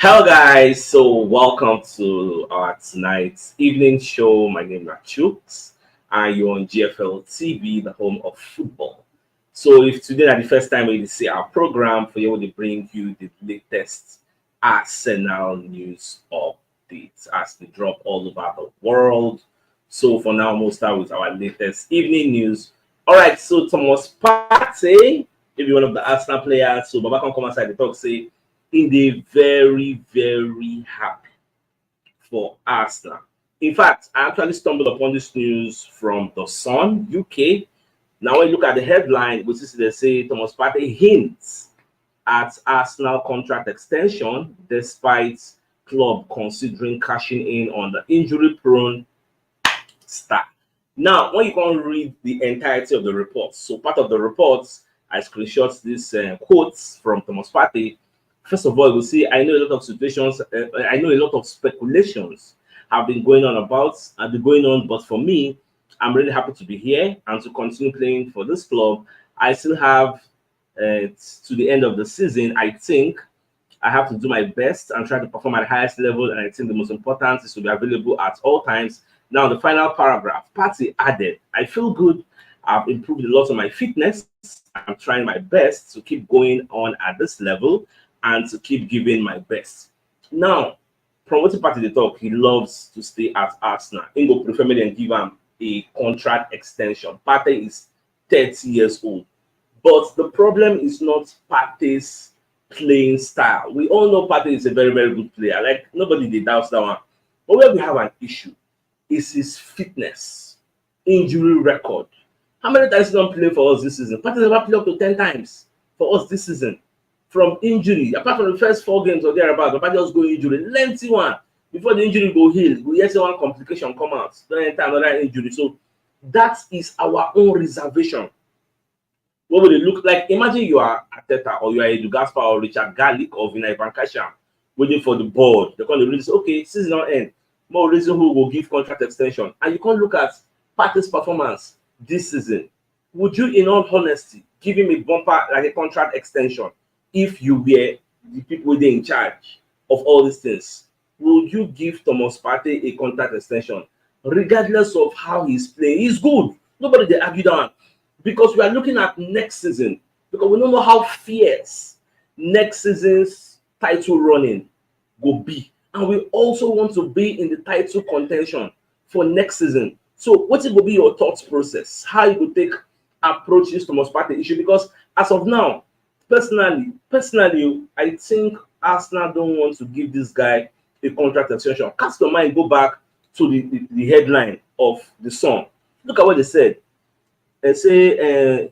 Hello guys, so welcome to our tonight's evening show. My name is CHUKS and you're on GFL TV, the home of football. So if today is the first time you see our program, for you to bring you the latest Arsenal news updates as they drop all over the world. So for now, we'll start with our latest evening news. All right, so Thomas Partey, maybe one of the Arsenal players, so Baba can come outside the talk say in the very happy for Arsenal. In fact, I actually stumbled upon this news from the Sun UK. Now, when you look at the headline, which is they say Thomas Partey hints at Arsenal contract extension despite club considering cashing in on the injury-prone star. Now, when you can read the entirety of the report, so part of the reports, I screenshot these quotes from Thomas Partey. First of all, we'll see, I know a lot of situations, I know a lot of speculations have been going on but for me, I'm really happy to be here and to continue playing for this club. I still have to the end of the season. I think I have to do my best and try to perform at the highest level, and I think the most important is to be available at all times. Now, the final paragraph, Partey added, I feel good. I've improved a lot on my fitness. I'm trying my best to keep going on at this level and to keep giving my best. Now, from what Partey they talk, he loves to stay at Arsenal. He will prefer me than give him a contract extension. Partey is 30 years old. But the problem is not Partey's playing style. We all know Partey is a very good player. Like, nobody doubts that one. But where we have an issue is his fitness, injury record. How many times he don't play for us this season? Partey never played up to 10 times for us this season. From injury, apart from the first 4 games or thereabouts, the just go injury, lengthy one. Before the injury go heal, we hear one complication come out, then enter another injury. So that is our own reservation. What would it look like? Imagine you are Ateta or you are Edu Gaspar or Richard Garlic or Vinay Bankasha waiting for the board. They're going to release, okay, season on end. More reason who will give contract extension. And you can't look at Partey's performance this season. Would you, in all honesty, give him a bumper like a contract extension? If you were the people in charge of all these things, will you give Thomas Partey a contract extension? Regardless of how he's playing, he's good. Nobody they argue that. Because we are looking at next season, because we don't know how fierce next season's title running will be. And we also want to be in the title contention for next season. So what will be your thoughts process? How you will take approach this Thomas Partey issue? Because as of now, Personally, I think Arsenal don't want to give this guy a contract extension. Cast your mind, go back to the headline of the Sun. Look at what they said. They say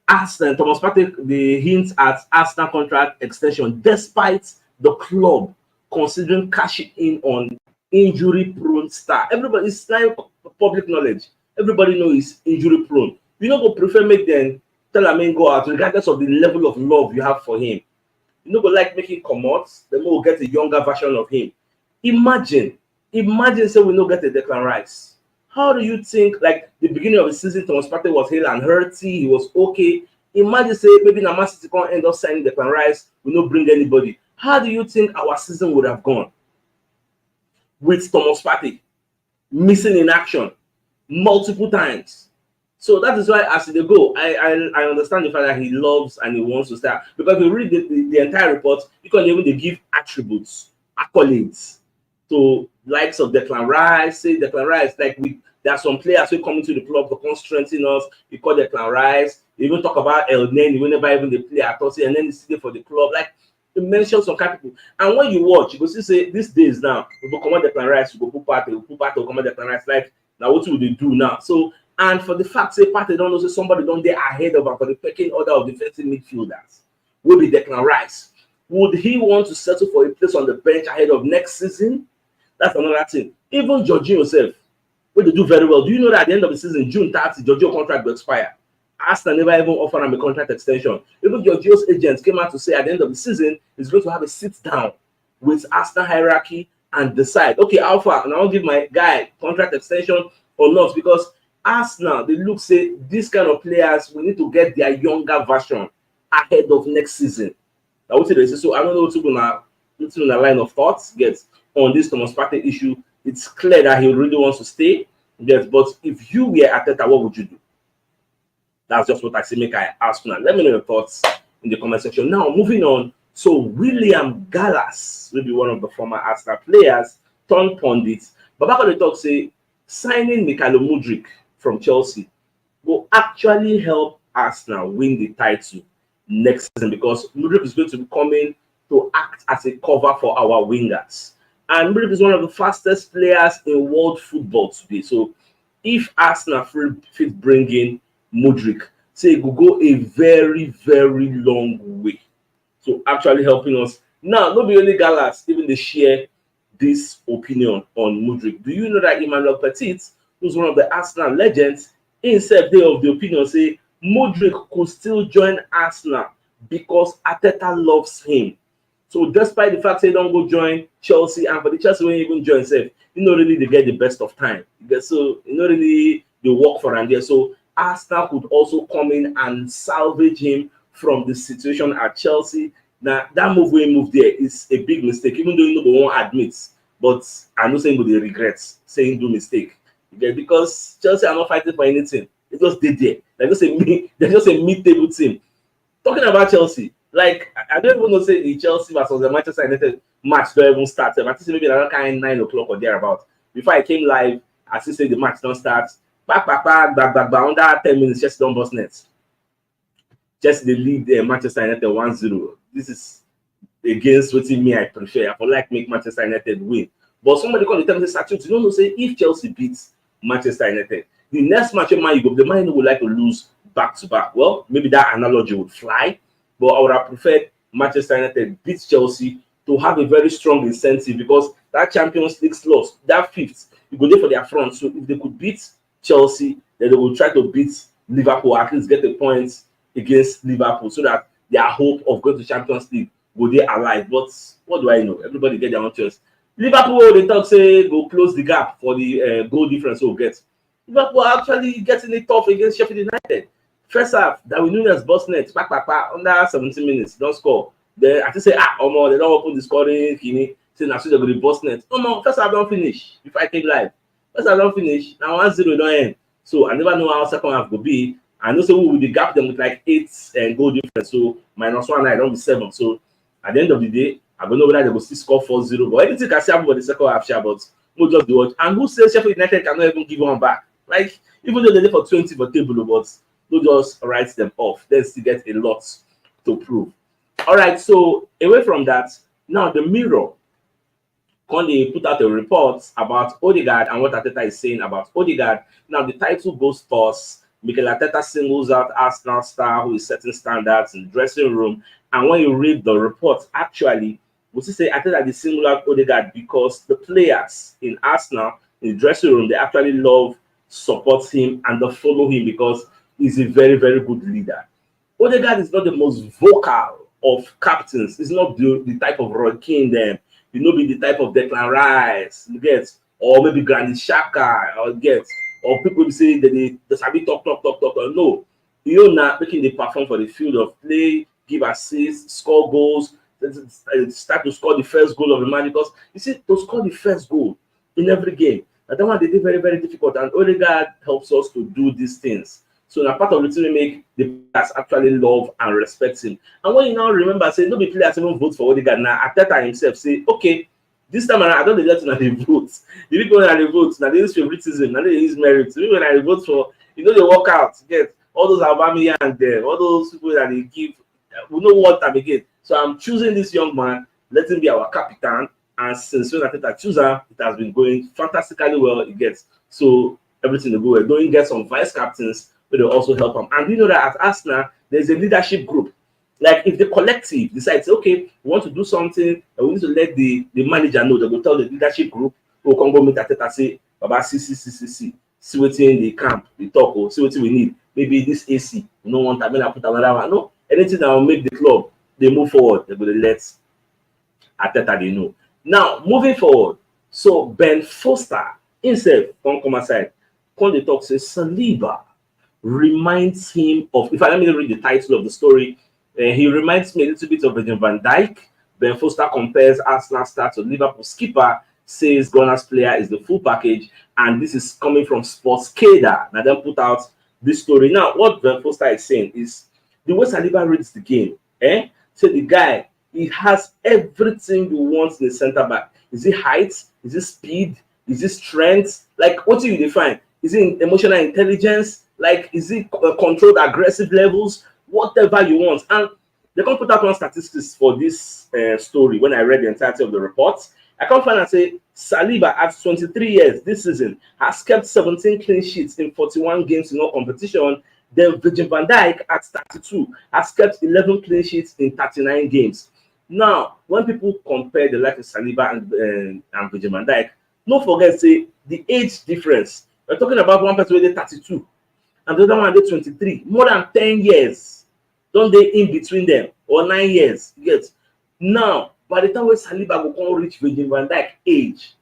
Arsenal, Thomas Partey, the hints at Arsenal contract extension despite the club considering cashing in on injury-prone star. Everybody, it's like public knowledge. Everybody knows he's injury-prone. You know, go prefer make them tell him go out, regardless of the level of love you have for him. You know, but like making come out, then we'll get a younger version of him. Imagine say we no get a Declan Rice. How do you think, like the beginning of the season, Thomas Partey was hale and hearty, he was okay. Imagine say maybe Man City can end up signing Declan Rice, we no bring anybody. How do you think our season would have gone with Thomas Partey missing in action multiple times? So that is why as they go, I understand the fact that he loves and he wants to start. Because if you read the entire report, you can even give attributes, accolades to likes of Declan Rice. Say Declan Rice, like there are some players who come into the club to come strengthen us. You call Declan Rice. You even talk about El Neni whenever even they play at all. And then he's still for the club. Like you mention some kind of people. And when you watch, you go see say these days now, we go command Declan Rice, we go put Partey, will command Declan Rice. Like now what will they do now? So and for the fact say Partey don't know say somebody don't there ahead of her for the pecking order of defensive midfielders will be Declan Rice. Would he want to settle for a place on the bench ahead of next season? That's another thing. Even Jorginho himself, when they do very well, do you know that at the end of the season, June 30, Jorginho contract will expire? Arsenal never even offered him a contract extension. Even Jorginho's agents came out to say at the end of the season, he's going to have a sit down with Arsenal hierarchy and decide, okay, how far? And I'll give my guy contract extension or not, because Arsenal, they look say these kind of players, we need to get their younger version ahead of next season. I would say they say so. I don't know what's gonna little in the line of thoughts, gets on this Thomas Partey issue. It's clear that he really wants to stay. Yes, but if you were Arteta, what would you do? That's just what I say. Make I ask now. Let me know your thoughts in the comment section. Now, moving on. So, William Gallas will be one of the former Arsenal players, turned pundits. But back on the talk, say signing Mudryk from Chelsea will actually help Arsenal win the title next season, because Mudryk is going to be coming to act as a cover for our wingers. And Mudryk is one of the fastest players in world football today. So, if Arsenal fit bring in Mudryk, say it will go a very, very long way. So actually helping us. Now, not be only Gallas, even they share this opinion on Mudryk. Do you know that Emmanuel Petit, who's one of the Arsenal legends, himself they of the opinion say Mudryk could still join Arsenal because Arteta loves him. So despite the fact they don't go join Chelsea, and for the Chelsea when you even join himself, you know really they get the best of time. So you know really they work for and there. So Arsenal could also come in and salvage him from the situation at Chelsea. Now that move we moved there is a big mistake, even though you know won't admit. But I'm not saying they regret saying do mistake. Because Chelsea are not fighting for anything. They just did there. They're just a mid-table team. Talking about Chelsea, like I don't even know say the Chelsea versus the Manchester United match don't even start. I think maybe around kind of 9 o'clock or thereabout. Before I came live, I still say the match don't start. Back, under 10 minutes, just don't bust net. Just the lead Manchester United 1-0. This is against what me I prefer. I would like make Manchester United win. But somebody called the time say, you don't know, say if Chelsea beats Manchester United, the next match man you go, the man would like to lose back to back. Well, maybe that analogy would fly, but I would have preferred Manchester United beat Chelsea to have a very strong incentive, because that Champions League loss, that fifth, you go there for their front. So if they could beat Chelsea, then they will try to beat Liverpool, at least get the points against Liverpool, so that their hope of going to Champions League will they alive. But what do I know? Everybody get their own choice. Liverpool, they talk say go close the gap for the goal difference we'll get. Liverpool actually getting it tough against Sheffield United. First half, Darwin Núñez bust net, under 17 minutes, don't score. Then I just say, they don't open the scoring, say now they're going to bust net. No, first half don't finish. Before I came live, first half don't finish. Now 1-0 don't end. So I never know how second half will be. I know so we will gap them with like 8 goal difference. So -1, I don't be 7. So at the end of the day, I don't know whether they will still score 4-0. But anything can happen for the second half, but we'll just do it. And who says Sheffield United cannot even give one back? Like, even though they're there for 20 for table, but we'll just write them off. They still get a lot to prove. All right, so away from that, now the Mirror they put out a report about Odegaard and what Arteta is saying about Odegaard. Now the title goes to us. Mikel Arteta singles out Arsenal star who is setting standards in the dressing room. And when you read the report, actually, we say Arteta is single out Odegaard because the players in Arsenal in the dressing room, they actually love, support him, and they follow him because he's a very, very good leader. Odegaard is not the most vocal of captains. He's not the type of Roy Keane them. You know, be the type of Declan Rice, you get, or maybe Granit Xhaka, or get, or people will say that they sabi talk. No, you know, not making the perform for the field of play, give assists, score goals, start to score the first goal of the match, because you see, to score the first goal in every game, that one they did very, very difficult, and Odegaard helps us to do these things. So now part of the team we make the players actually love and respect him. And when you now remember, say no be players even vote for Odegaard. Now Arteta himself say, okay, this time around I don't let you the vote. The people when I vote, now they use favoritism, now they use merit. So when I vote for, you know, they work out, get all those Aubameyang there, all those people that they give, we know what time again. So I'm choosing this young man, let him be our captain. And since when Arteta choose him, it has been going fantastically well. It gets so everything will go well. Don't get some vice captains. But they also help them. And we know that at Arsenal, there's a leadership group. Like if the collective decides, okay, we want to do something, and we need to let the manager know, they will tell the leadership group, who can go meet Arteta, say, Baba, see what's in the camp, the talk, or see what we need. Maybe this AC, we don't want to put another one. No, anything that will make the club, they move forward, they're going to let Arteta they know. Now, moving forward, so Ben Foster, himself, come aside, come the talk, says, Saliba reminds him of, let me read the title of the story. He reminds me a little bit of Virgil van Dijk, Ben Foster compares Arsenal star to Liverpool skipper, says Gunners player is the full package, and this is coming from Sportscader. Now, then put out this story. Now, what Ben Foster is saying is the way Saliba reads the game. So the guy, he has everything you want in the centre back. Is it height? Is it speed? Is it strength? Like, what do you define? Is it emotional intelligence? Like, is it controlled aggressive levels? Whatever you want. And they can't put out one statistics for this story. When I read the entirety of the report, I can't find and say Saliba at 23 years this season has kept 17 clean sheets in 41 games in all competition. Then Virgil van Dijk at 32 has kept 11 clean sheets in 39 games. Now, when people compare the likes of Saliba and Virgil van Dijk, don't forget, say, the age difference. We're talking about one person with 32 and the other one with 23. More than 10 years. Don't they in between them? Or 9 years. You get? Now, by the time when Saliba will come reach Virgil van Dijk age,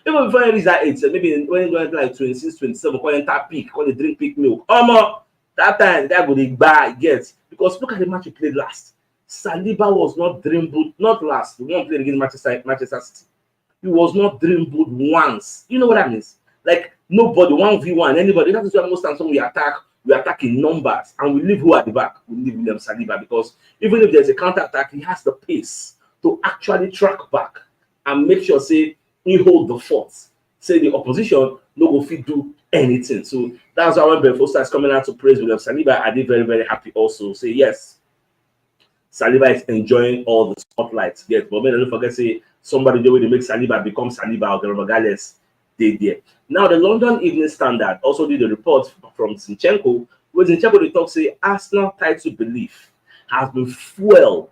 even before he reach that age, maybe when he went like 26, 27, call enter peak, call the drink peak milk. That time, that would be bad, get. Because look at the match he played last. Saliba was not dribbled, not last. The one played against Manchester City. He was not dribbled once. You know what that means? Like, nobody, 1v1, anybody. That is why most times when we attack in numbers, and we leave who at the back? We leave William Saliba, because even if there's a counter-attack, he has the pace to actually track back and make sure, say, he hold the fort. Say the opposition no go fit do anything. So that's why when Ben Foster is coming out to praise William Saliba, I did very, very happy also. Say, yes, Saliba is enjoying all the spotlight. Yes, but don't forget, say, somebody the way they make Saliba become Saliba or regardless, they there. Now, the London Evening Standard also did a report from Zinchenko, where Zinchenko they talk say Arsenal title belief has been fueled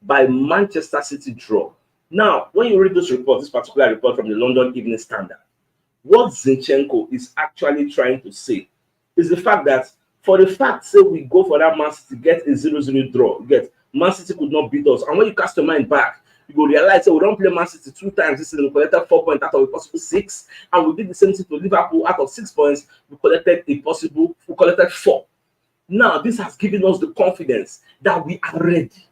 by Manchester City draw. Now, when you read this report, this particular report from the London Evening Standard, what Zinchenko is actually trying to say is the fact that for the fact, say, we go for that Man City get a 0-0 draw, Man City could not beat us. And when you cast your mind back, you go realize we don't play Man City 2 times this season. We collected 4 points out of a possible 6, and we did the same thing to Liverpool. Out of 6 points, we collected 4. Now, this has given us the confidence that we are ready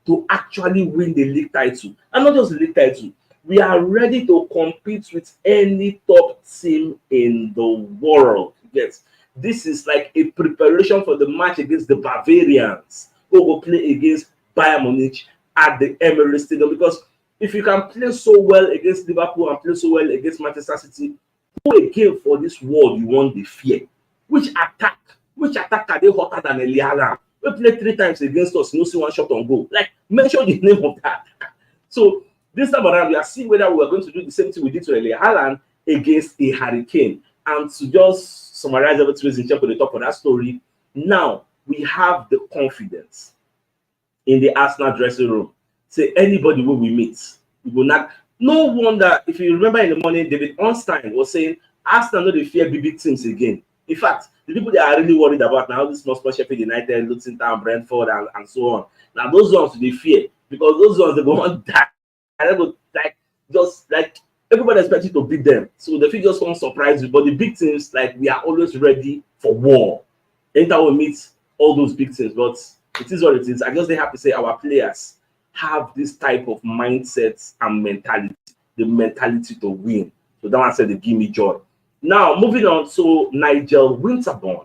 to actually win the league title. And not just the league title, we are ready to compete with any top team in the world. Yes, this is like a preparation for the match against the Bavarians, who will play against Bayern Munich at the Emirates Stadium. Because if you can play so well against Liverpool and play so well against Manchester City, who again for this world you want the fear? Which attack are they hotter than Eliana? We played 3 times against us, no see one shot on goal. Like, mention the name of that. So this time around, we are seeing whether we are going to do the same thing we did to Erling Haaland against a Hurricane. And to just summarize everything in check on the top of that story, now we have the confidence in the Arsenal dressing room. Say anybody will we meet, we will not. No wonder, if you remember in the morning, David Ornstein was saying Arsenal no dey fear big teams again. In fact, the people they are really worried about now, this small Sheffield United, Luton Town, Brentford, and so on. Now those ones they fear, because those ones they go on die. And they go like just like everybody expects you to beat them. So the figures won't surprise you. But the big teams, like, we are always ready for war. Anytime we meet all those big teams, but it is what it is. I just have to say our players have this type of mindset and mentality, the mentality to win. So that one said they give me joy. Now, moving on to Nigel Winterburn,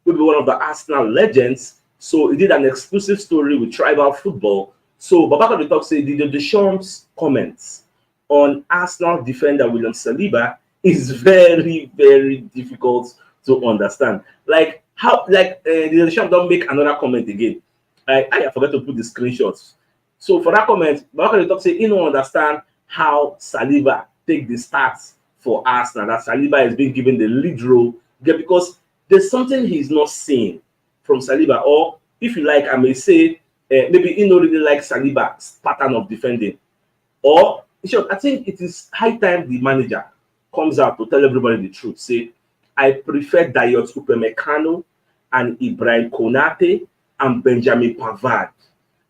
who will be one of the Arsenal legends. So he did an exclusive story with Tribal Football. So Babaka the Talk said the Deschamps' comments on Arsenal defender William Saliba is very, very difficult to understand. Like how, like the Deschamps don't make another comment again. I forgot to put the screenshots. So for that comment, Babaka the Talk said he don't understand how Saliba take the starts for Arsenal. That Saliba is being given the lead role because there's something he's not seeing from Saliba, or if you like, I may say maybe he don't really like Saliba's pattern of defending. Or I think it is high time the manager comes out to tell everybody the truth. Say, I prefer Dayot Upamecano and Ibrahim Konate and Benjamin Pavard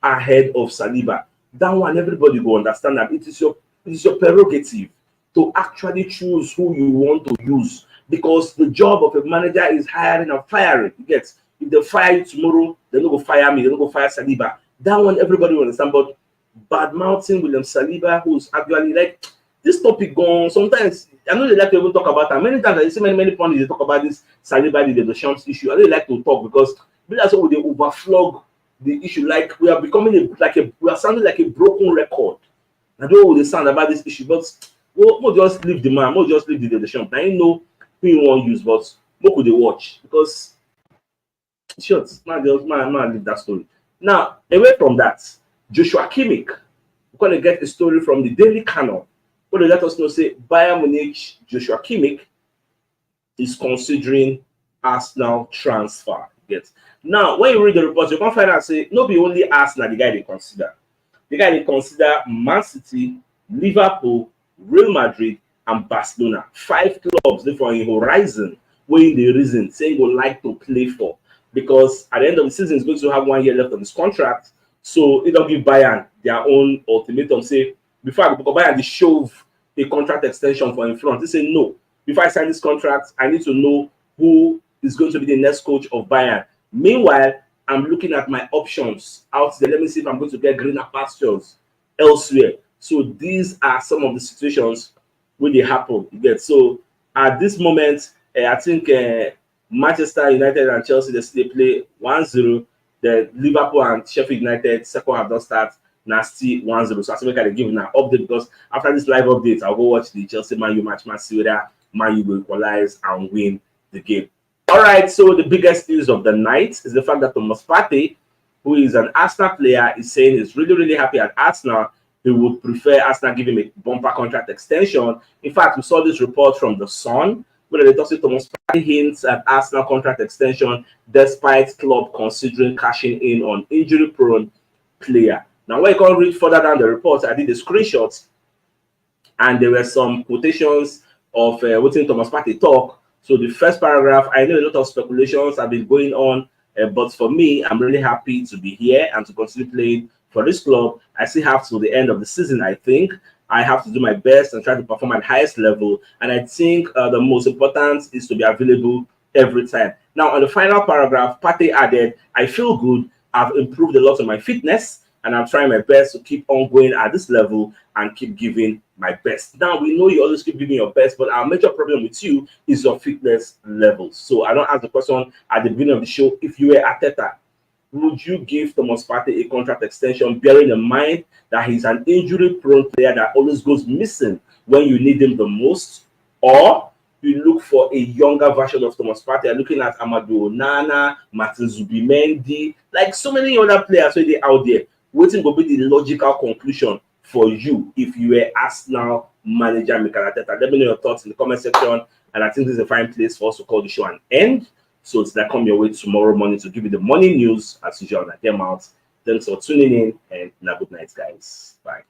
ahead of Saliba. That one, everybody will understand that it is your prerogative to actually choose who you want to use, because the job of a manager is hiring and firing. You get, if they fire you tomorrow, they're not going to fire me, they're not going to fire Saliba. That one, everybody will understand. But bad mouthing William Saliba, who's actually like this topic gone. Sometimes I know they like to even talk about that. Many times I see many pundits they talk about this Saliba the Champs issue. I really like to talk because that's what they overflog the issue. Like we are becoming we are sounding like a broken record. I don't know what they sound about this issue, but we'll just leave the man, we'll just leave the Champs. I know who you want to use, but what could they watch? Because short, man, leave that story. Now, away from that, Joshua Kimmich, we're going to get a story from the Daily Canon. Where they let us know, say, Bayern Munich, Joshua Kimmich is considering Arsenal transfer. Yes. Now, when you read the report, you can find out, say, no be only Arsenal, the guy they consider. The guy they consider Man City, Liverpool, Real Madrid, and Barcelona. 5 clubs for a horizon where the reason saying would like to play for. Because at the end of the season, he's going to have 1 year left on his contract. So it'll give Bayern their own ultimatum. Say, before I go Bayern, they shove a contract extension for in front. They say, no, before I sign this contract, I need to know who is going to be the next coach of Bayern. Meanwhile, I'm looking at my options out there. Let me see if I'm going to get greener pastures elsewhere. So these are some of the situations where they happen. So at this moment, I think Manchester United and Chelsea, they play 1-0. The Liverpool and Sheffield United second half don't start. Nasty 1-0. So I think I can give an update because after this live update, I'll go watch the Chelsea Man U match, see whether Man U will equalize and win the game. All right, so the biggest news of the night is the fact that Thomas Partey, who is an Arsenal player, is saying he's really, really happy at Arsenal. He would prefer Arsenal give him a bumper contract extension. In fact, we saw this report from The Sun, where they talk to Thomas Partey hints at Arsenal contract extension despite club considering cashing in on injury-prone player. Now, when you can read further down the report, I did the screenshots, and there were some quotations of what Thomas Partey talk. So the first paragraph, I know a lot of speculations have been going on, but for me, I'm really happy to be here and to continue playing for this club. I still have to the end of the season, I think. I have to do my best and try to perform at the highest level. And I think the most important is to be available every time. Now, on the final paragraph, Partey added, I feel good. I've improved a lot of my fitness, and I'm trying my best to keep on going at this level and keep giving my best. Now, we know you always keep giving your best, but our major problem with you is your fitness levels. So I don't ask the question at the beginning of the show, if you were Arteta, would you give Thomas Partey a contract extension, bearing in mind that he's an injury-prone player that always goes missing when you need him the most? Or you look for a younger version of Thomas Partey, looking at Amadou Onana, Martin Zubimendi, like so many other players out there, waiting will be the logical conclusion for you if you were Arsenal manager Mikel Arteta. Let me know your thoughts in the comment section, and I think this is a fine place for us to call the show an end. So it's like come your way tomorrow morning to give you the morning news as usual. Like them out. Thanks for tuning in, and have a good night, guys. Bye.